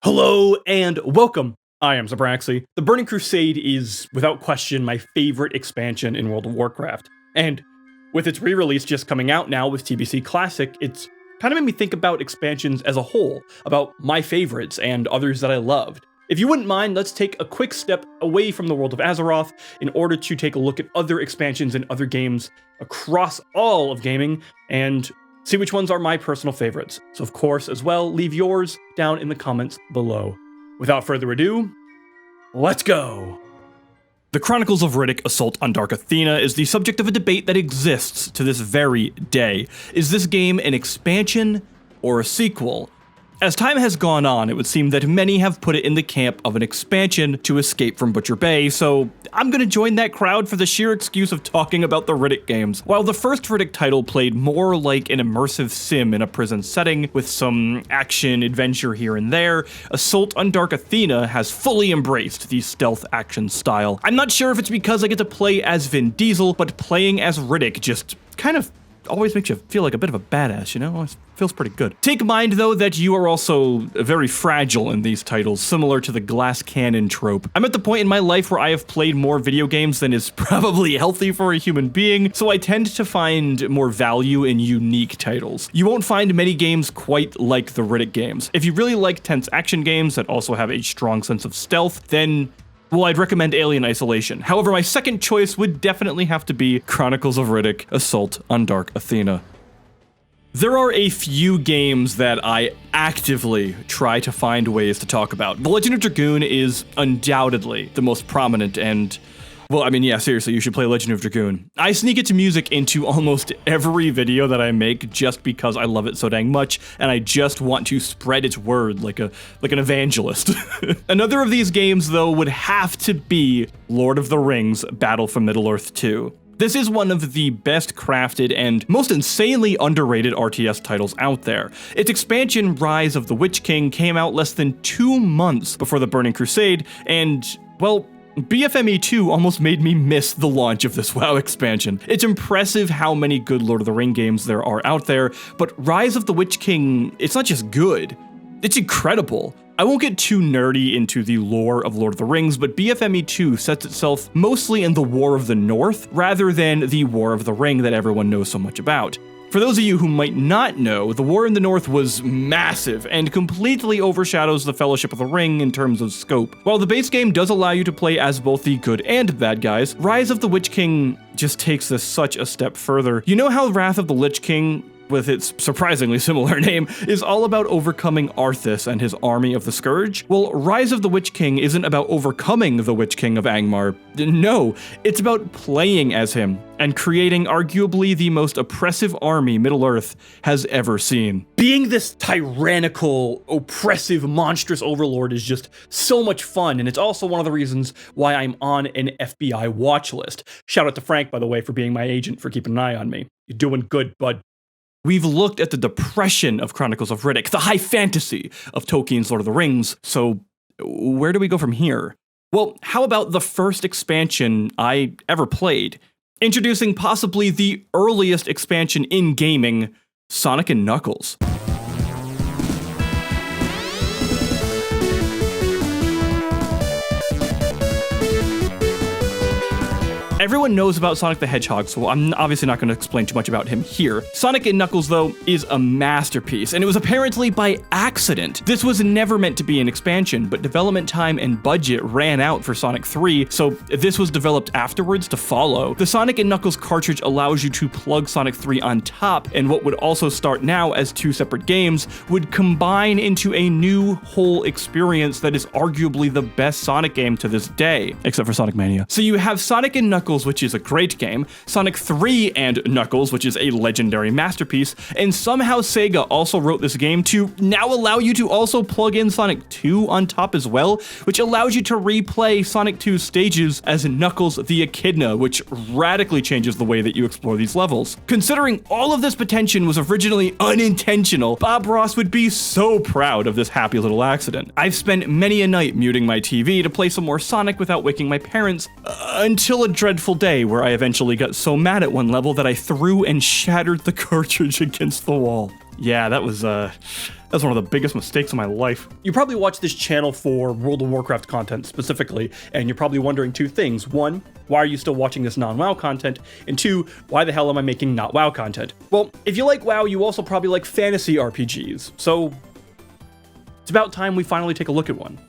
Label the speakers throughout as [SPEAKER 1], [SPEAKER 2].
[SPEAKER 1] Hello and welcome. I am Zerbraxi. The Burning Crusade is, without question, my favorite expansion in World of Warcraft. And with its re-release just coming out now with TBC Classic, it's kind of made me think about expansions as a whole, about my favorites and others that I loved. If you wouldn't mind, let's take a quick step away from the world of Azeroth in order to take a look at other expansions and other games across all of gaming and see which ones are my personal favorites. So of course, as well, leave yours down in the comments below. Without further ado, let's go! The Chronicles of Riddick Assault on Dark Athena is the subject of a debate that exists to this very day. Is this game an expansion or a sequel? As time has gone on, it would seem that many have put it in the camp of an expansion to escape from Butcher Bay, so I'm gonna join that crowd for the sheer excuse of talking about the Riddick games. While the first Riddick title played more like an immersive sim in a prison setting, with some action adventure here and there, Assault on Dark Athena has fully embraced the stealth action style. I'm not sure if it's because I get to play as Vin Diesel, but playing as Riddick just kind of always makes you feel like a bit of a badass, you know? It feels pretty good. Take mind, though, that you are also very fragile in these titles, similar to the glass cannon trope. I'm at the point in my life where I have played more video games than is probably healthy for a human being, so I tend to find more value in unique titles. You won't find many games quite like the Riddick games. If you really like tense action games that also have a strong sense of stealth, then well, I'd recommend Alien Isolation. However, my second choice would definitely have to be Chronicles of Riddick Assault on Dark Athena. There are a few games that I actively try to find ways to talk about. The Legend of Dragoon is undoubtedly the most prominent and, well, I mean, yeah, seriously, you should play Legend of Dragoon. I sneak its music into almost every video that I make just because I love it so dang much, and I just want to spread its word like an evangelist. Another of these games, though, would have to be Lord of the Rings Battle for Middle-earth 2. This is one of the best crafted and most insanely underrated RTS titles out there. Its expansion, Rise of the Witch King, came out less than 2 months before the Burning Crusade, and, well, BFME 2 almost made me miss the launch of this WoW expansion. It's impressive how many good Lord of the Ring games there are out there, but Rise of the Witch King, it's not just good, it's incredible. I won't get too nerdy into the lore of Lord of the Rings, but BFME 2 sets itself mostly in the War of the North, rather than the War of the Ring that everyone knows so much about. For those of you who might not know, the War in the North was massive and completely overshadows the Fellowship of the Ring in terms of scope. While the base game does allow you to play as both the good and bad guys, Rise of the Witch King just takes this such a step further. You know how Wrath of the Lich King, with its surprisingly similar name, is all about overcoming Arthas and his army of the Scourge? Well, Rise of the Witch King isn't about overcoming the Witch King of Angmar. No, it's about playing as him and creating arguably the most oppressive army Middle-earth has ever seen. Being this tyrannical, oppressive, monstrous overlord is just so much fun, and it's also one of the reasons why I'm on an FBI watch list. Shout out to Frank, by the way, for being my agent, for keeping an eye on me. You're doing good, bud. We've looked at the depression of Chronicles of Riddick, the high fantasy of Tolkien's Lord of the Rings, so where do we go from here? Well, how about the first expansion I ever played? Introducing possibly the earliest expansion in gaming, Sonic & Knuckles. Everyone knows about Sonic the Hedgehog, so I'm obviously not going to explain too much about him here. Sonic & Knuckles, though, is a masterpiece, and it was apparently by accident. This was never meant to be an expansion, but development time and budget ran out for Sonic 3, so this was developed afterwards to follow. The Sonic & Knuckles cartridge allows you to plug Sonic 3 on top, and what would also start now as 2 separate games would combine into a new whole experience that is arguably the best Sonic game to this day, except for Sonic Mania. So you have Sonic & Knuckles, which is a great game, Sonic 3 and Knuckles, which is a legendary masterpiece, and somehow Sega also wrote this game to now allow you to also plug in Sonic 2 on top as well, which allows you to replay Sonic 2's stages as Knuckles the Echidna, which radically changes the way that you explore these levels. Considering all of this potential was originally unintentional, Bob Ross would be so proud of this happy little accident. I've spent many a night muting my TV to play some more Sonic without waking my parents, until a dreadful day where I eventually got so mad at one level that I threw and shattered the cartridge against the wall. Yeah, that's one of the biggest mistakes of my life. You probably watch this channel for World of Warcraft content specifically, and you're probably wondering two things. One, why are you still watching this non-WoW content? And two, why the hell am I making not WoW content? Well, if you like WoW, you also probably like fantasy RPGs, so it's about time we finally take a look at one.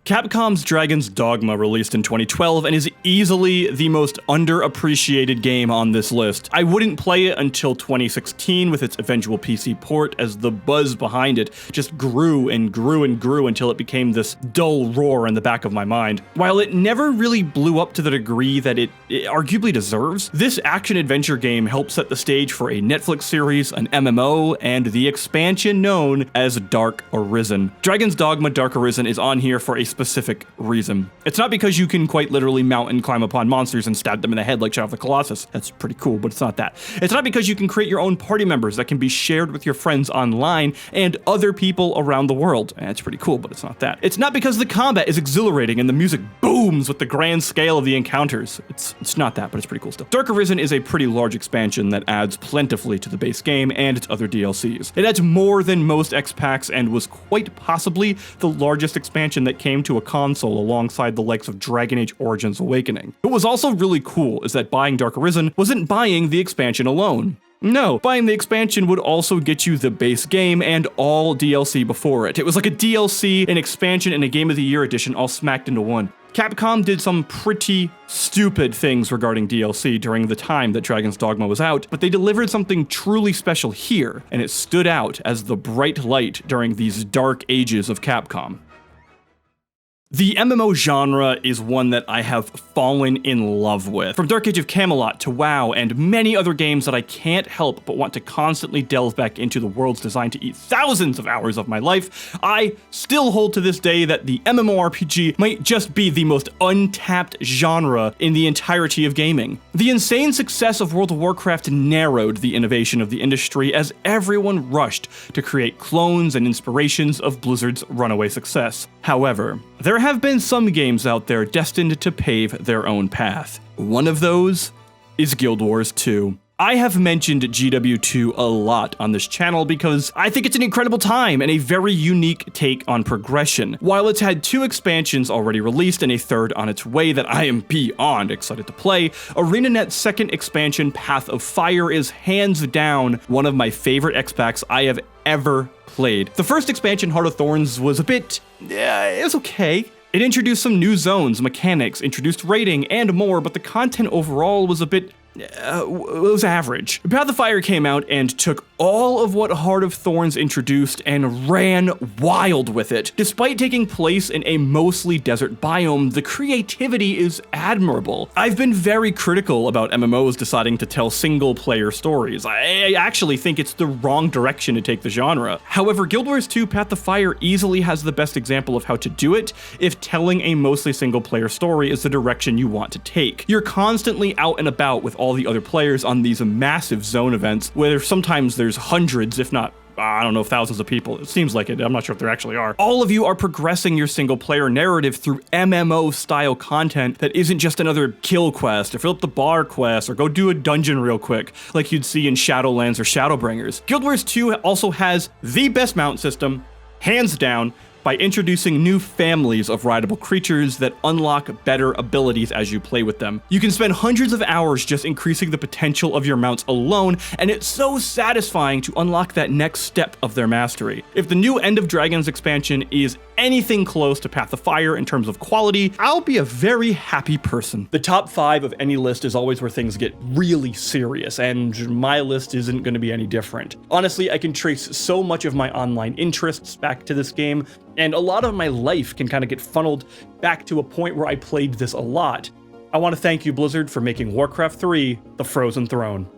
[SPEAKER 1] Capcom's Dragon's Dogma released in 2012 and is easily the most underappreciated game on this list. I wouldn't play it until 2016 with its eventual PC port, as the buzz behind it just grew and grew and grew until it became this dull roar in the back of my mind. While it never really blew up to the degree that it arguably deserves, this action-adventure game helped set the stage for a Netflix series, an MMO, and the expansion known as Dark Arisen. Dragon's Dogma Dark Arisen is on here for a specific reason. It's not because you can quite literally mount and climb upon monsters and stab them in the head like Shadow of the Colossus. That's pretty cool, but it's not that. It's not because you can create your own party members that can be shared with your friends online and other people around the world. That's pretty cool, but it's not that. It's not because the combat is exhilarating and the music booms with the grand scale of the encounters. It's not that, but it's pretty cool still. Dark Arisen is a pretty large expansion that adds plentifully to the base game and its other DLCs. It adds more than most XPacs and was quite possibly the largest expansion that came to a console alongside the likes of Dragon Age Origins Awakening. What was also really cool is that buying Dark Arisen wasn't buying the expansion alone. No, buying the expansion would also get you the base game and all DLC before it. It was like a DLC, an expansion, and a Game of the Year edition all smacked into one. Capcom did some pretty stupid things regarding DLC during the time that Dragon's Dogma was out, but they delivered something truly special here, and it stood out as the bright light during these dark ages of Capcom. The MMO genre is one that I have fallen in love with. From Dark Age of Camelot to WoW and many other games that I can't help but want to constantly delve back into the worlds designed to eat thousands of hours of my life, I still hold to this day that the MMORPG might just be the most untapped genre in the entirety of gaming. The insane success of World of Warcraft narrowed the innovation of the industry as everyone rushed to create clones and inspirations of Blizzard's runaway success. However, there have been some games out there destined to pave their own path. One of those is Guild Wars 2. I have mentioned GW2 a lot on this channel because I think it's an incredible time and a very unique take on progression. While it's had 2 expansions already released and a third on its way that I am beyond excited to play, ArenaNet's second expansion, Path of Fire, is hands down one of my favorite XPacs I have ever played. The first expansion, Heart of Thorns, was a bit, it was okay. It introduced some new zones, mechanics, introduced raiding, and more, but the content overall was a bit, it was average. Path of Fire came out and took all of what Heart of Thorns introduced and ran wild with it. Despite taking place in a mostly desert biome, the creativity is admirable. I've been very critical about MMOs deciding to tell single-player stories. I actually think it's the wrong direction to take the genre. However, Guild Wars 2 Path of Fire easily has the best example of how to do it if telling a mostly single-player story is the direction you want to take. You're constantly out and about with all the other players on these massive zone events, where sometimes there's hundreds, if not, I don't know, thousands of people. It seems like it. I'm not sure if there actually are. All of you are progressing your single player narrative through MMO style content that isn't just another kill quest or fill up the bar quest or go do a dungeon real quick like you'd see in Shadowlands or Shadowbringers. Guild Wars 2 also has the best mount system, hands down, by introducing new families of rideable creatures that unlock better abilities as you play with them. You can spend hundreds of hours just increasing the potential of your mounts alone, and it's so satisfying to unlock that next step of their mastery. If the new End of Dragons expansion is anything close to Path of Fire in terms of quality, I'll be a very happy person. The top 5 of any list is always where things get really serious, and my list isn't going to be any different. Honestly, I can trace so much of my online interests back to this game, and a lot of my life can kind of get funneled back to a point where I played this a lot. I want to thank you, Blizzard, for making Warcraft 3 the Frozen Throne.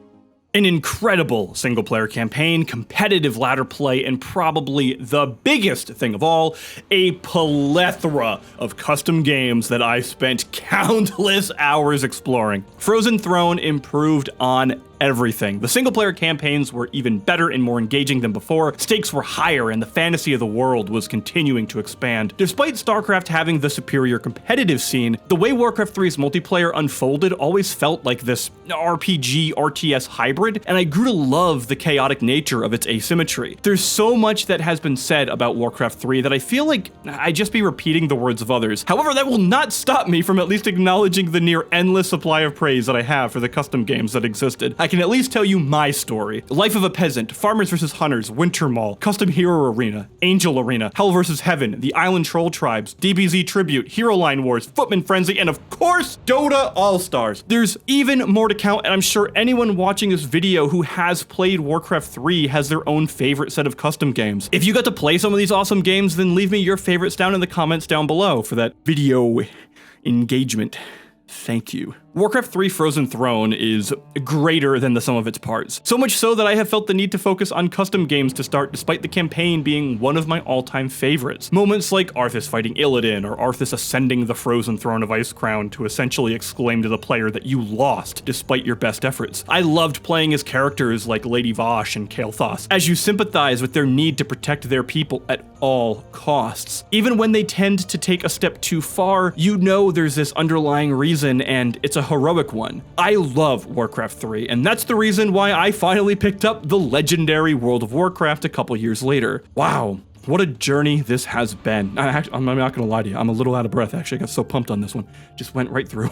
[SPEAKER 1] An incredible single-player campaign, competitive ladder play, and probably the biggest thing of all, a plethora of custom games that I spent countless hours exploring. Frozen Throne improved on everything. The single-player campaigns were even better and more engaging than before, stakes were higher, and the fantasy of the world was continuing to expand. Despite StarCraft having the superior competitive scene, the way Warcraft 3's multiplayer unfolded always felt like this RPG RTS hybrid, and I grew to love the chaotic nature of its asymmetry. There's so much that has been said about Warcraft 3 that I feel like I'd just be repeating the words of others. However, that will not stop me from at least acknowledging the near endless supply of praise that I have for the custom games that existed. I can at least tell you my story. Life of a Peasant, Farmers vs. Hunters, Winter Mall, Custom Hero Arena, Angel Arena, Hell vs. Heaven, The Island Troll Tribes, DBZ Tribute, Hero Line Wars, Footman Frenzy, and of course, Dota All-Stars. There's even more to count, and I'm sure anyone watching this video who has played Warcraft 3 has their own favorite set of custom games. If you got to play some of these awesome games, then leave me your favorites down in the comments down below for that video engagement. Thank you. Warcraft 3 Frozen Throne is greater than the sum of its parts. So much so that I have felt the need to focus on custom games to start, despite the campaign being one of my all-time favorites. Moments like Arthas fighting Illidan, or Arthas ascending the frozen throne of Icecrown to essentially exclaim to the player that you lost despite your best efforts. I loved playing as characters like Lady Vosh and Kael'thas, as you sympathize with their need to protect their people at all costs. Even when they tend to take a step too far, you know there's this underlying reason, and it's a heroic one. I love Warcraft 3, and that's the reason why I finally picked up the legendary World of Warcraft a couple years later. Wow, what a journey this has been. I'm not gonna lie to you, I'm a little out of breath actually. I got so pumped on this one. Just went right through.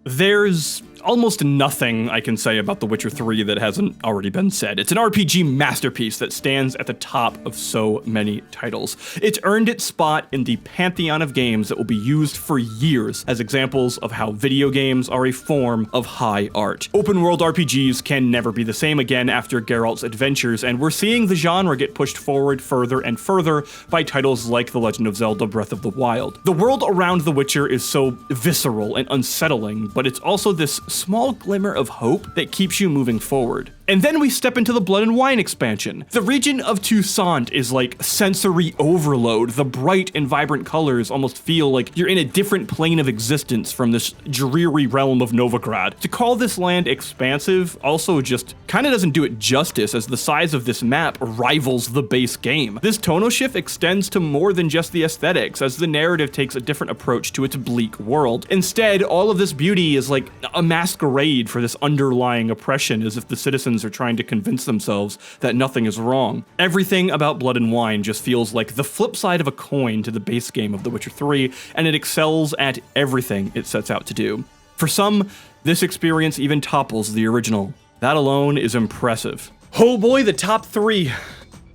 [SPEAKER 1] There's almost nothing I can say about The Witcher 3 that hasn't already been said. It's an RPG masterpiece that stands at the top of so many titles. It's earned its spot in the pantheon of games that will be used for years as examples of how video games are a form of high art. Open world RPGs can never be the same again after Geralt's adventures, and we're seeing the genre get pushed forward further and further by titles like The Legend of Zelda Breath of the Wild. The world around The Witcher is so visceral and unsettling, but it's also this small glimmer of hope that keeps you moving forward. And then we step into the Blood and Wine expansion. The region of Toussaint is like sensory overload. The bright and vibrant colors almost feel like you're in a different plane of existence from this dreary realm of Novigrad. To call this land expansive also just kind of doesn't do it justice, as the size of this map rivals the base game. This tonal shift extends to more than just the aesthetics, as the narrative takes a different approach to its bleak world. Instead, all of this beauty is like a masquerade for this underlying oppression, as if the citizens are trying to convince themselves that nothing is wrong. Everything about Blood and Wine just feels like the flip side of a coin to the base game of The Witcher 3, and it excels at everything it sets out to do. For some, this experience even topples the original. That alone is impressive. Oh boy, the top 3.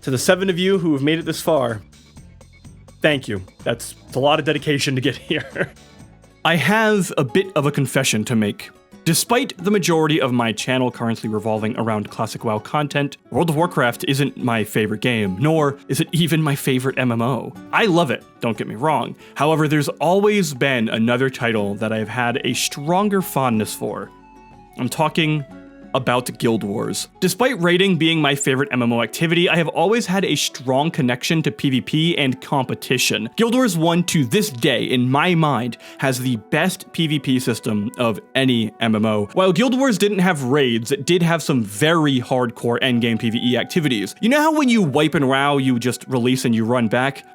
[SPEAKER 1] To the 7 of you who have made it this far, thank you. That's a lot of dedication to get here. I have a bit of a confession to make. Despite the majority of my channel currently revolving around classic WoW content, World of Warcraft isn't my favorite game, nor is it even my favorite MMO. I love it, don't get me wrong. However, there's always been another title that I've had a stronger fondness for. I'm talking about Guild Wars. Despite raiding being my favorite MMO activity, I have always had a strong connection to PvP and competition. Guild Wars 1 to this day, in my mind, has the best PvP system of any MMO. While Guild Wars didn't have raids, it did have some very hardcore endgame PvE activities. You know how when you wipe in WoW, you just release and you run back?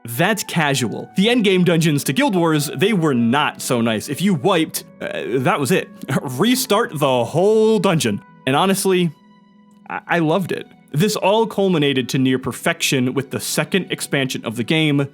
[SPEAKER 1] That's casual. The endgame dungeons to Guild Wars, they were not so nice. If you wiped, that was it. Restart the whole dungeon. And honestly, I loved it. This all culminated to near perfection with the second expansion of the game,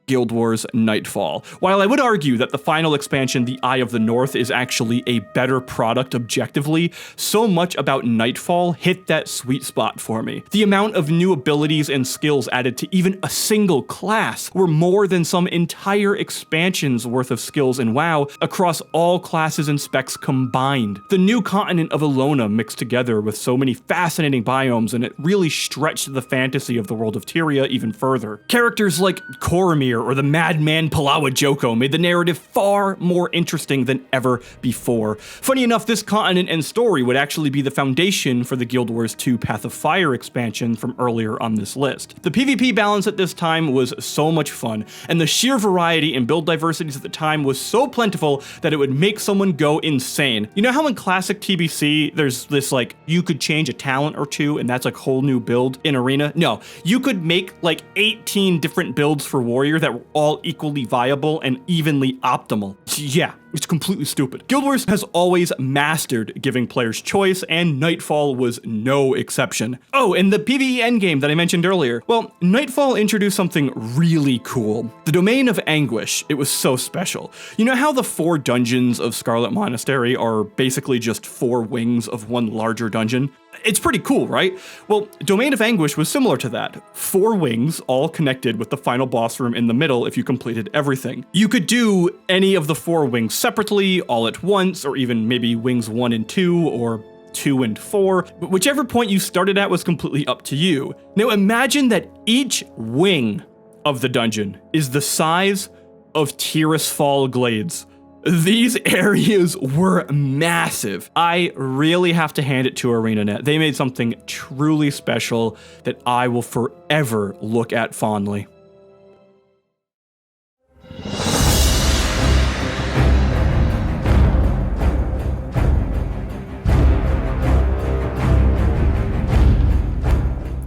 [SPEAKER 1] Guild Wars Nightfall. While I would argue that the final expansion, The Eye of the North, is actually a better product objectively, so much about Nightfall hit that sweet spot for me. The amount of new abilities and skills added to even a single class were more than some entire expansion's worth of skills in WoW across all classes and specs combined. The new continent of Elona mixed together with so many fascinating biomes, and it really stretched the fantasy of the world of Tyria even further. Characters like Coromir Fire or the Madman Palawa Joko made the narrative far more interesting than ever before. Funny enough, this continent and story would actually be the foundation for the Guild Wars 2 Path of Fire expansion from earlier on this list. The PvP balance at this time was so much fun, and the sheer variety and build diversities at the time was so plentiful that it would make someone go insane. You know how in classic TBC, there's this like, you could change a talent or two and that's like whole new build in Arena? No, you could make like 18 different builds for Warrior that were all equally viable and evenly optimal. Yeah, it's completely stupid. Guild Wars has always mastered giving players choice, and Nightfall was no exception. Oh, and the PvE endgame that I mentioned earlier. Well, Nightfall introduced something really cool. The Domain of Anguish. It was so special. You know how the 4 dungeons of Scarlet Monastery are basically just 4 wings of one larger dungeon? It's pretty cool, right? Well, Domain of Anguish was similar to that. 4 wings, all connected with the final boss room in the middle if you completed everything. You could do any of the 4 wings separately, all at once, or even maybe wings 1 and 2, or 2 and 4. But whichever point you started at was completely up to you. Now imagine that each wing of the dungeon is the size of Tirisfal Glades. These areas were massive. I really have to hand it to ArenaNet. They made something truly special that I will forever look at fondly.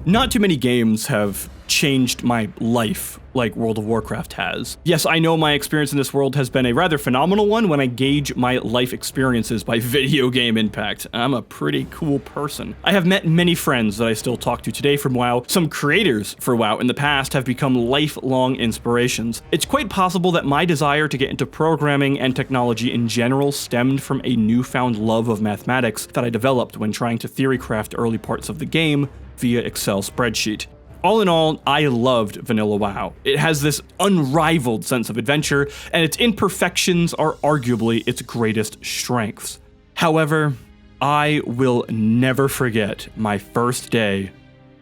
[SPEAKER 1] Not too many games have changed my life like World of Warcraft has. Yes, I know my experience in this world has been a rather phenomenal one when I gauge my life experiences by video game impact. I'm a pretty cool person. I have met many friends that I still talk to today from WoW. Some creators for WoW in the past have become lifelong inspirations. It's quite possible that my desire to get into programming and technology in general stemmed from a newfound love of mathematics that I developed when trying to theorycraft early parts of the game via Excel spreadsheet. All in all, I loved Vanilla WoW. It has this unrivaled sense of adventure, and its imperfections are arguably its greatest strengths. However, I will never forget my first day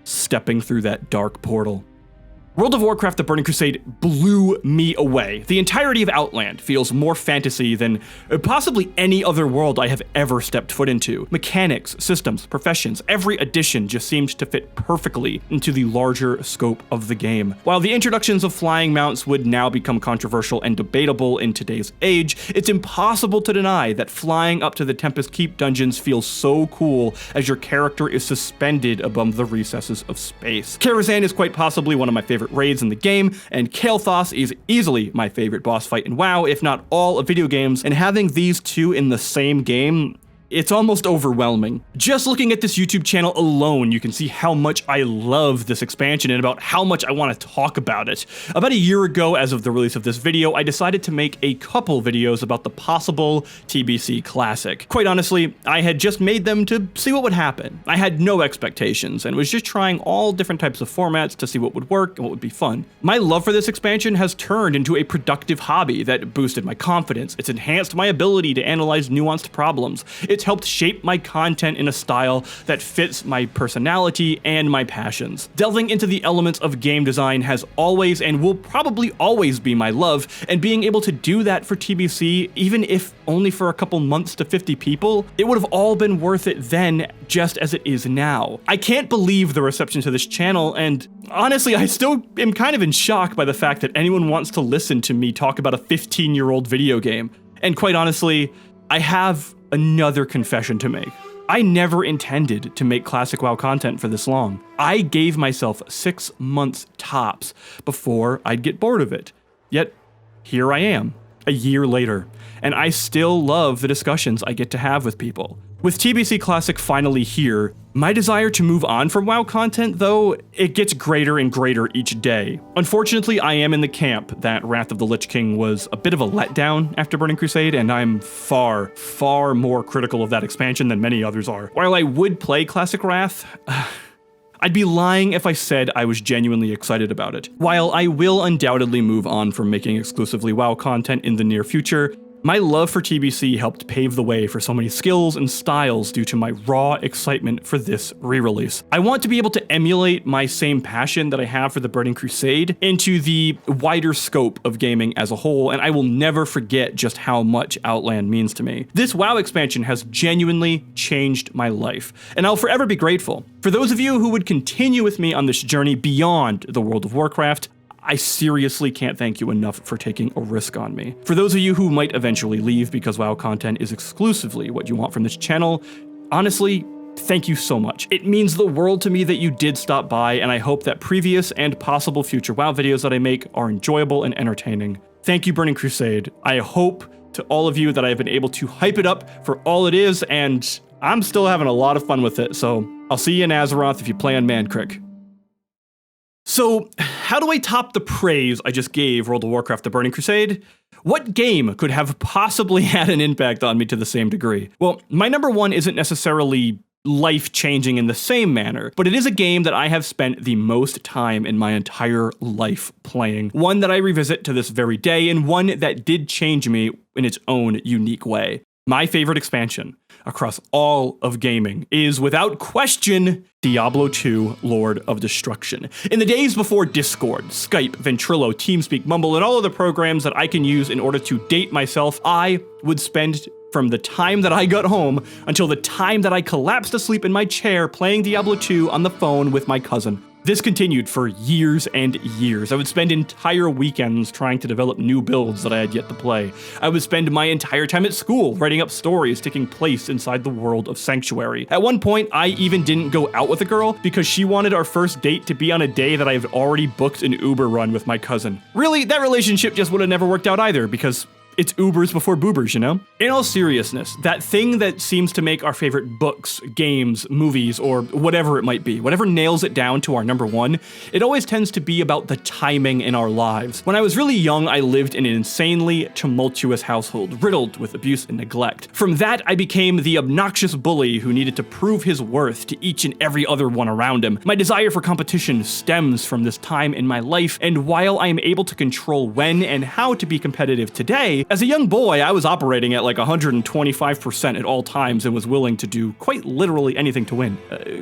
[SPEAKER 1] stepping through that dark portal. World of Warcraft: The Burning Crusade blew me away. The entirety of Outland feels more fantasy than possibly any other world I have ever stepped foot into. Mechanics, systems, professions, every addition just seemed to fit perfectly into the larger scope of the game. While the introductions of flying mounts would now become controversial and debatable in today's age, it's impossible to deny that flying up to the Tempest Keep dungeons feels so cool as your character is suspended above the recesses of space. Karazhan is quite possibly one of my favorite raids in the game, and Kael'thas is easily my favorite boss fight in WoW, if not all of video games, and having these two in the same game, it's almost overwhelming. Just looking at this YouTube channel alone, you can see how much I love this expansion and about how much I want to talk about it. About a year ago, as of the release of this video, I decided to make a couple videos about the possible TBC Classic. Quite honestly, I had just made them to see what would happen. I had no expectations and was just trying all different types of formats to see what would work and what would be fun. My love for this expansion has turned into a productive hobby that boosted my confidence. It's enhanced my ability to analyze nuanced problems. It's helped shape my content in a style that fits my personality and my passions. Delving into the elements of game design has always and will probably always be my love, and being able to do that for TBC, even if only for a couple months to 50 people, it would have all been worth it then, just as it is now. I can't believe the reception to this channel, and honestly, I still am kind of in shock by the fact that anyone wants to listen to me talk about a 15-year-old video game. And quite honestly, I have another confession to make. I never intended to make classic WoW content for this long. I gave myself 6 months tops before I'd get bored of it. Yet, here I am, a year later, and I still love the discussions I get to have with people. With TBC Classic finally here, my desire to move on from WoW content, though, it gets greater and greater each day. Unfortunately, I am in the camp that Wrath of the Lich King was a bit of a letdown after Burning Crusade, and I'm far, far more critical of that expansion than many others are. While I would play Classic Wrath, I'd be lying if I said I was genuinely excited about it. While I will undoubtedly move on from making exclusively WoW content in the near future, My love for TBC helped pave the way for so many skills and styles due to my raw excitement for this re-release. I want to be able to emulate my same passion that I have for the Burning Crusade into the wider scope of gaming as a whole, and I will never forget just how much Outland means to me. This WoW expansion has genuinely changed my life, and I'll forever be grateful. For those of you who would continue with me on this journey beyond the World of Warcraft, I seriously can't thank you enough for taking a risk on me. For those of you who might eventually leave because WoW content is exclusively what you want from this channel, honestly, thank you so much. It means the world to me that you did stop by, and I hope that previous and possible future WoW videos that I make are enjoyable and entertaining. Thank you, Burning Crusade. I hope to all of you that I've been able to hype it up for all it is, and I'm still having a lot of fun with it, so I'll see you in Azeroth if you play on Mancrik. So, how do I top the praise I just gave World of Warcraft The Burning Crusade? What game could have possibly had an impact on me to the same degree? Well, my number one isn't necessarily life-changing in the same manner, but it is a game that I have spent the most time in my entire life playing, one that I revisit to this very day, and one that did change me in its own unique way. My favorite expansion across all of gaming is, without question, Diablo II, Lord of Destruction. In the days before Discord, Skype, Ventrilo, TeamSpeak, Mumble, and all other programs that I can use in order to date myself, I would spend from the time that I got home until the time that I collapsed asleep in my chair playing Diablo II on the phone with my cousin. This continued for years and years. I would spend entire weekends trying to develop new builds that I had yet to play. I would spend my entire time at school writing up stories taking place inside the world of Sanctuary. At one point, I even didn't go out with a girl because she wanted our first date to be on a day that I had already booked an Uber run with my cousin. Really, that relationship just would have never worked out either because it's Ubers before boobers, you know? In all seriousness, that thing that seems to make our favorite books, games, movies, or whatever it might be, whatever nails it down to our number one, it always tends to be about the timing in our lives. When I was really young, I lived in an insanely tumultuous household, riddled with abuse and neglect. From that, I became the obnoxious bully who needed to prove his worth to each and every other one around him. My desire for competition stems from this time in my life, and while I am able to control when and how to be competitive today, as a young boy, I was operating at like 125% at all times and was willing to do quite literally anything to win.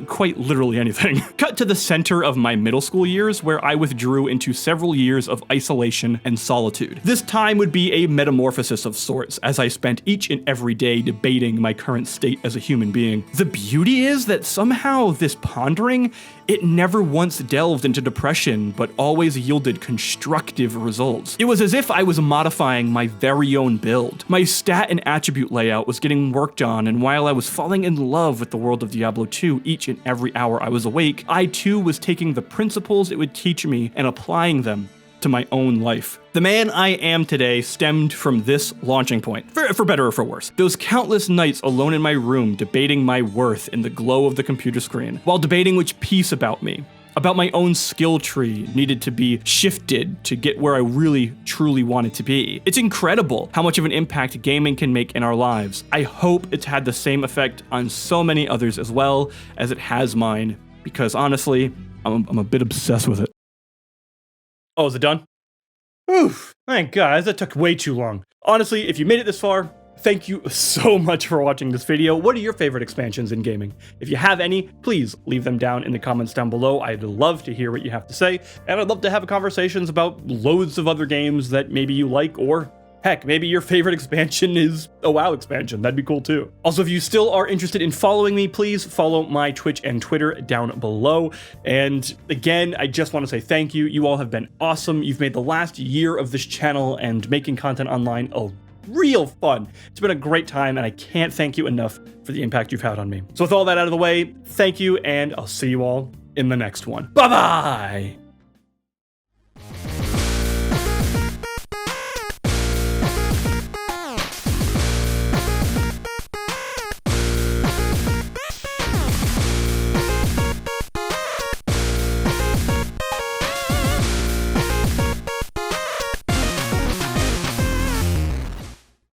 [SPEAKER 1] Quite literally anything. Cut to the center of my middle school years, where I withdrew into several years of isolation and solitude. This time would be a metamorphosis of sorts, as I spent each and every day debating my current state as a human being. The beauty is that somehow this pondering, it never once delved into depression, but always yielded constructive results. It was as if I was modifying my very own build. My stat and attribute layout was getting worked on, and while I was falling in love with the world of Diablo II each and every hour I was awake, I too was taking the principles it would teach me and applying them to my own life. The man I am today stemmed from this launching point, for better or for worse. Those countless nights alone in my room debating my worth in the glow of the computer screen, while debating which piece about me, about my own skill tree, needed to be shifted to get where I really, truly wanted to be. It's incredible how much of an impact gaming can make in our lives. I hope it's had the same effect on so many others as well as it has mine, because honestly, I'm a bit obsessed with it. Oh, is it done? Oof, thank God, that took way too long. Honestly, if you made it this far, thank you so much for watching this video. What are your favorite expansions in gaming? If you have any, please leave them down in the comments down below. I'd love to hear what you have to say, and I'd love to have conversations about loads of other games that maybe you like, or heck, maybe your favorite expansion is a WoW expansion. That'd be cool too. Also, if you still are interested in following me, please follow my Twitch and Twitter down below. And again, I just want to say thank you. You all have been awesome. You've made the last year of this channel and making content online a real fun. It's been a great time, and I can't thank you enough for the impact you've had on me. So with all that out of the way, thank you, and I'll see you all in the next one. Bye-bye!